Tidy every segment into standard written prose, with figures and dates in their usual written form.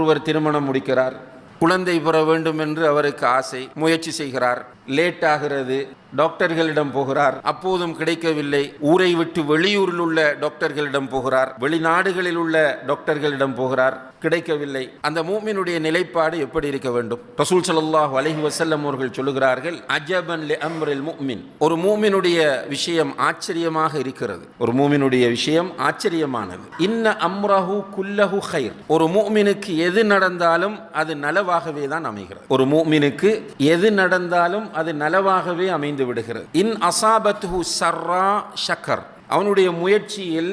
ஒருவர் திருமணம் முடிக்கிறார், குழந்தை பெற வேண்டும் என்று அவருக்கு ஆசை, முயற்சி செய்கிறார், லேட் ஆகிறது, டாக்டர்களிடம் போகிறார், அப்போதும் கிடைக்கவில்லை. ஊரை விட்டு வெளியூரில் உள்ள டாக்டர்களிடம் போகிறார், வெளிநாடுகளில் உள்ள டாக்டர்களிடம் போகிறார், கிடைக்கவில்லை. அந்த மூமினுடைய நிலைப்பாடு எப்படி இருக்க வேண்டும்? ரசூல் ஸல்லல்லாஹு அலைஹி வஸல்லம் அவர்கள் சொல்லுகிறார்கள், அஜபன் லி அம்ரில் முஃமின். ஒரு மூமினுடைய விஷயம் ஆச்சரியமாக இருக்கிறது. ஒரு மூமினுடைய விஷயம் ஆச்சரியமானது. இன்ன அம்ரஹு குல்லஹு கைர். ஒரு மூமினுக்கு எது நடந்தாலும் அது நலவாகவே தான் அமைகிறது. ஒரு மூமினுக்கு எது நடந்தாலும் அது நலவாகவே அமைந்து விடுகிறது. இன் அசாபத்ஹு சர்ரா ஷக்கர். அவனுடைய முயற்சியில்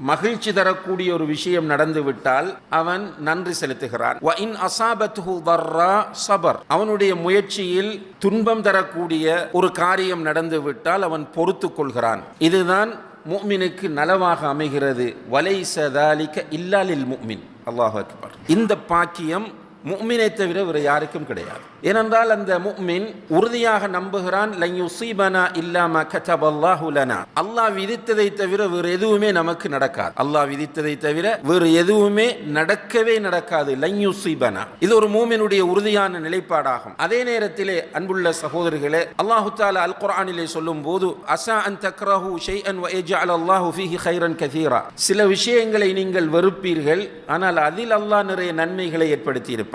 மகிழ்ச்சி தரக்கூடிய ஒரு விஷயம் நடந்துவிட்டால் அவன் நன்றி செலுத்துகிறான். வ இன் அசாபத்ஹு தர்ரா சபர். அவனுடைய முயற்சியில் துன்பம் தரக்கூடிய ஒரு காரியம் நடந்துவிட்டால் அவன் பொறுத்து கொள்கிறான். இதுதான் முஃமினுக்கு நலவாக அமைகிறது. வலைஸ ذلك இல்லா லில் முஃமின். அல்லாஹு அக்பர். இந்த பாக்கியம் முஃமினை தவிர வேறு யாருக்கும் கிடையாது. ஏனென்றால் அந்த முஃமின் உறுதியாக நம்புகிறான், லன் யுஸீபனா இல்லா மா கதபல்லாஹு லனா. அல்லாஹ் விதித்ததை தவிர வேறு எதுவுமே நமக்கு நடக்காது. அல்லாஹ் விதித்ததை தவிர வேறு எதுவுமே நடக்கவே நடக்காது. லன் யுஸீபனா. இது ஒரு முஃமினுடைய உறுதியான நிலைப்பாடாகும். அதே நேரத்திலே அன்புள்ள சகோதரர்களே, அல்லாஹ் தஆலா அல் குர்ஆனிலே சொல்லும்போது, அஸா அன் தக்ரஹு ஷைஅன் வ யஜ்அல் அல்லாஹு ஃபீஹி கைரன் கதீரா. சில விஷயங்களை நீங்கள் வெறுப்பீர்கள், ஆனால் அதில் அல்லாஹ் நிறைய நன்மைகளை ஏற்படுத்தி இருப்பார்.